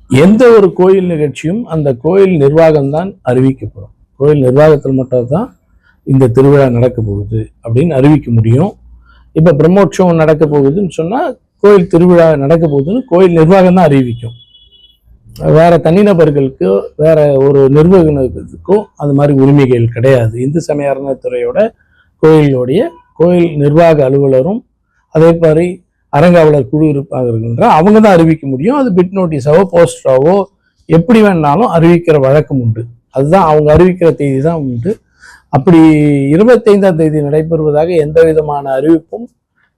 எந்த ஒரு கோயில் நிகழ்ச்சியும் அந்த கோயில் நிர்வாகம் தான் அறிவிக்கப்படும். கோயில் நிர்வாகத்தில் மட்டும்தான் இந்த திருவிழா நடக்க போகுது அப்படின்னு அறிவிக்க முடியும். இப்போ பிரம்மோற்சவம் நடக்க போகுதுன்னு சொன்னால் கோயில் திருவிழா நடக்க போகுதுன்னு கோயில் நிர்வாகம் தான் அறிவிக்கும். வேற தனிநபர்களுக்கோ வேற ஒரு நிர்வாகத்துக்கோ அது மாதிரி உரிமைகள் கிடையாது. இந்து சமய அறநிலையத்துறையோட கோயில் நிர்வாக அலுவலரும் அதே மாதிரி அறங்காவலர் குழு இருப்பாங்க, அவங்க தான் அறிவிக்க முடியும். அது பிட் நோட்டீஸாவோ போஸ்டராவோ எப்படி வேணாலும் அறிவிக்கிற வழக்கம் உண்டு. அதுதான் அவங்க அறிவிக்கிற தேதி தான் உண்டு. அப்படி 25ஆம் தேதி நடைபெறுவதாக எந்த விதமான அறிவிப்பும்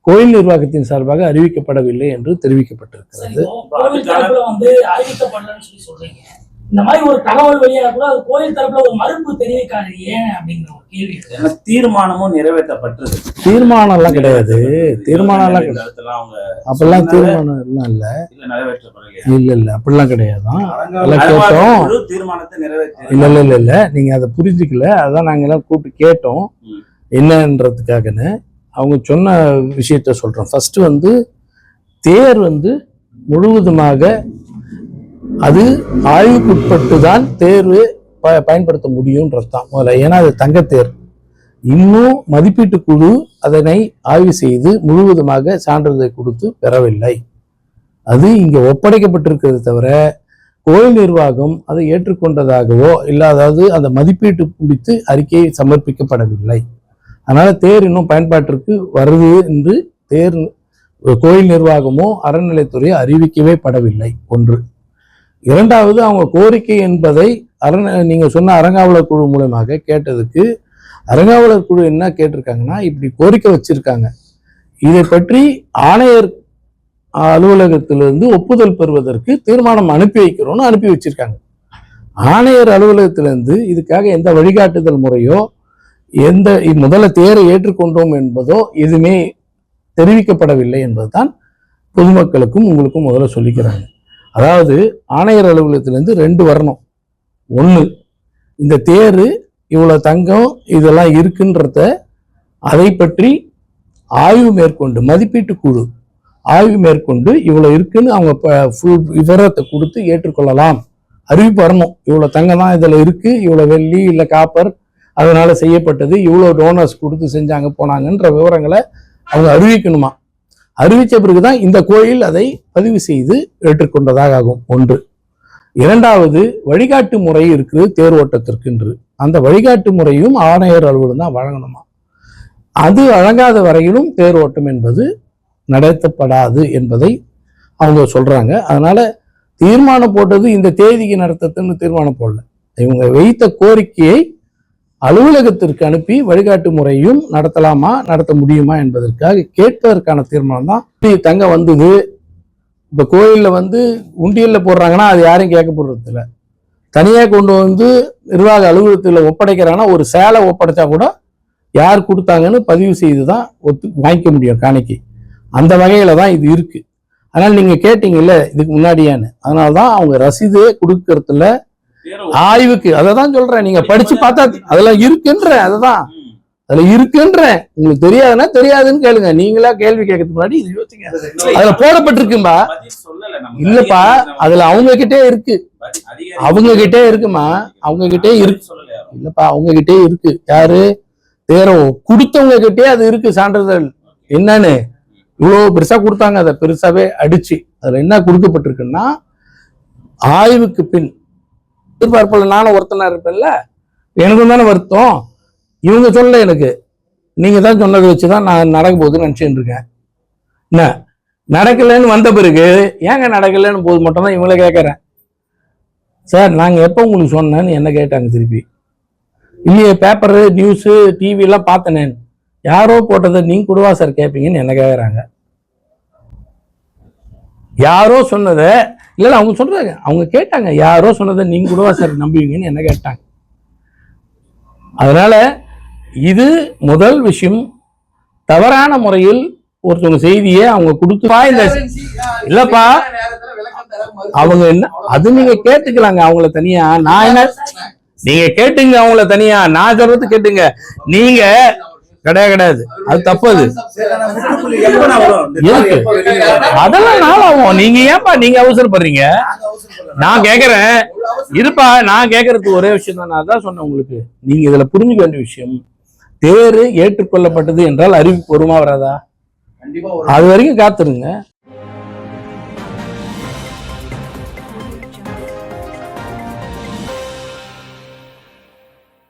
கோயில் நிர்வாகத்தின் சார்பாக அறிவிக்கப்படவில்லை என்று தெரிவிக்கப்பட்டிருக்கிறது. இந்த மாதிரி ஒரு தகவல் வெளியாக கூட அது கோயில் தரப்புல ஒரு மறுப்பு தெரிவிக்காது ஏன் அப்படிங்கிற ஒரு கேள்வி. தீர்மானமும் நிறைவேற்றப்பட்டது. தீர்மானம் எல்லாம் கிடையாது. தீர்மானம் எல்லாம் அப்படிலாம் தீர்மானம் எல்லாம் இல்ல இல்ல அப்படிலாம் கிடையாதுதான். இல்ல நீங்க அதை புரிஞ்சுக்கல. அதான் நாங்க எல்லாம் கூப்பிட்டு கேட்டோம் என்னன்றதுக்காகன்னு. அவங்க சொன்ன விஷயத்த சொல்றோம். ஃபர்ஸ்ட் தேர் முழுவதுமாக அது ஆய்வுக்குட்பட்டு தான் தேர்வு பயன்படுத்த முடியும்ன்றது தான் முதல்ல. ஏன்னா அது தங்கத்தேர். இன்னும் மதிப்பீட்டு குழு அதனை ஆய்வு செய்து முழுவதுமாக சான்றிதழை கொடுத்து பெறவில்லை. அது இங்க ஒப்படைக்கப்பட்டிருக்கிறது தவிர கோயில் நிர்வாகம் அதை ஏற்றுக்கொண்டதாகவோ அதாவது அந்த மதிப்பீட்டு முடித்து அறிக்கை சமர்ப்பிக்கப்படவில்லை. அதனால தேர் இன்னும் பயன்பாட்டிற்கு வருது என்று கோயில் நிர்வாகமோ அறநிலையத்துறையோ அறிவிக்கவே படவில்லை. ஒன்று. இரண்டாவது, அவங்க கோரிக்கை என்பதை நீங்க சொன்ன அறங்காவலர் குழு மூலமாக கேட்டதுக்கு அறங்காவலர் குழு என்ன கேட்டிருக்காங்கன்னா, இப்படி கோரிக்கை வச்சிருக்காங்க, இதை பற்றி ஆணையர் அலுவலகத்திலிருந்து ஒப்புதல் பெறுவதற்கு தீர்மானம் அனுப்பி வைக்கிறோம்னு அனுப்பி வச்சிருக்காங்க. ஆணையர் அலுவலகத்திலிருந்து இதுக்காக எந்த வழிகாட்டுதல் முறையோ முதல்ல தேரை ஏற்றுக்கொண்டோம் என்பதோ எதுவுமே தெரிவிக்கப்படவில்லை என்பதுதான் பொதுமக்களுக்கும் உங்களுக்கும் முதல்ல சொல்லிக்கிறாங்க. அதாவது ஆணையர் அலுவலகத்திலிருந்து 2 வரணும். ஒன்று, இந்த தேர் இவ்வளவு தங்கம் இதெல்லாம் இருக்குன்றத அதை பற்றி ஆய்வு மேற்கொண்டு மதிப்பீட்டு குழு ஆய்வு மேற்கொண்டு இவ்வளவு இருக்குன்னு அவங்க ஃபுல் விவரத்தை கொடுத்து ஏற்றுக்கொள்ளலாம். அறிவிப்பு வரணும். இவ்வளவு தங்கம் தான் இதுல இருக்கு, இவ்வளவு வெள்ளி இல்லை காப்பர் அதனால செய்யப்பட்டது, இவ்வளவு டோனர்ஸ் கொடுத்து செஞ்சாங்க போனாங்கன்ற விவரங்களை அவங்க அறிவிக்கணுமா. அறிவித்த பிறகுதான் இந்த கோயில் அதை பதிவு செய்து ஏற்றுக்கொண்டதாக ஆகும். ஒன்று. இரண்டாவது, வழிகாட்டு முறை இருக்குது தேர் ஓட்டத்திற்கு என்று. அந்த வழிகாட்டு முறையும் ஆணையர் அலுவலகம் தான் வழங்கணுமா. அது வழங்காத வரையிலும் தேர் ஓட்டம் என்பது நடத்தப்படாது என்பதை அவங்க சொல்றாங்க. அதனால தீர்மானம் போட்டது இந்த தேதிக்கு நடத்தத்துன்னு தீர்மானம் போடல. இவங்க வைத்த கோரிக்கையை அலுவலகத்திற்கு அனுப்பி வழிகாட்டு முறையும் நடத்தலாமா நடத்த முடியுமா என்பதற்காக கேட்பதற்கான தீர்மானம் தான். தங்கம் வந்தது இப்ப கோயில்ல உண்டியல்ல போடுறாங்கன்னா அது யாரையும் கேட்க போடுறது இல்லை. தனியா கொண்டு நிர்வாக அலுவலகத்துல ஒப்படைக்கிறாங்கன்னா ஒரு சேலை ஒப்படைச்சா கூட யார் கொடுத்தாங்கன்னு பதிவு செய்துதான் வாங்கிக்க முடியும் காணிக்கை. அந்த வகையில தான் இது இருக்கு. அதனால நீங்க கேட்டீங்கல்ல இதுக்கு முன்னாடியான்னு, அதனாலதான் அவங்க ரசீது கொடுக்கறதுல ஆய்வுக்கு அதான் சொல்றேன். நீங்க படிச்சு பார்த்தா அதெல்லாம் இருக்குன்ற அதுல இருக்குன்ற உங்களுக்கு தெரியாதுன்னா தெரியாதுன்னு கேளுங்க. நீங்களா கேள்வி கேட்கறதுக்கு முன்னாடி இது யோசிங்க. அதுல போடப்பட்டிருக்கும்பா. இல்லப்பா, அதுல அவங்க கிட்டே இருக்கு. அவங்க கிட்டே இருக்குமா, அவங்க கிட்டே இருக்கு. இல்லப்பா, அவங்க கிட்டே இருக்கு. யாரு தேரோ கொடுத்தவங்க கிட்டே அது இருக்கு சான்றிதழ். என்னன்னு இவ்வளவு பெருசா கொடுத்தாங்க, அதை பெருசாவே அடிச்சு அதுல என்ன கொடுக்கப்பட்டிருக்குன்னா, ஆய்வுக்கு பின் எதிர்பார்ப்பில் நானும் ஒருத்தனா இருப்பேன்ல, எனக்கும் தானே வருத்தம். இவங்க சொல்ல எனக்கு, நீங்க தான் சொன்னதை வச்சுதான் நான் நடக்க போகுதுன்னு நினைச்சுட்டு இருக்கேன். என்ன நடக்கலன்னு வந்த பிறகு ஏங்க நடக்கலன்னு போது மட்டும் தான் இவங்கள கேட்கறேன். சார் நாங்க எப்ப உங்களுக்கு சொன்னேன்னு என்ன கேட்டாங்க திருப்பி. இல்லையே பேப்பரு நியூஸு டிவி எல்லாம் பார்த்தனேன், யாரோ போட்டதை நீங்க கூடவா சார் கேட்பீங்கன்னு என்ன கேட்கறாங்க. யாரோ சொன்னதை இல்ல அவங்க சொல்றாங்க, அவங்க கேட்டாங்க யாரோ சொன்னதை நீங்க கூடவா சார் நம்புவீங்கன்னு என்ன கேட்டாங்க. அதனால இது முதல் விஷயம். தவறான முறையில் ஒருத்தவங்க செய்தியை அவங்க கொடுத்துப்பா இந்த இல்லப்பா அவங்க என்ன அது நீங்க கேட்டுக்கலாங்க அவங்கள தனியா. நான் என்ன நீங்க கேட்டுங்க அவங்கள தனியா, நான் சொல்றது கேட்டுங்க. நீங்க கிடையாது அது தப்பு. அது எப்ப நான் வரும்? இந்த எதுக்கு? எப்ப வெளியில வரும்? அதெல்லாம் நாளாகும். நீங்க ஏன்பா நீங்க அவசரப்படுறீங்க? நான் கேக்குறேன் இருப்பா, நான் கேக்குறதுக்கு ஒரே விஷயம் தான். நான் அதான் சொன்னேன் உங்களுக்கு. நீங்க இதுல புரிஞ்சுக்க வேண்டிய விஷயம், தேர் ஏற்றுக்கொள்ளப்பட்டது என்றால் அறிவிப்பு வருமா வராதா? அது வரைக்கும் காத்துருங்க.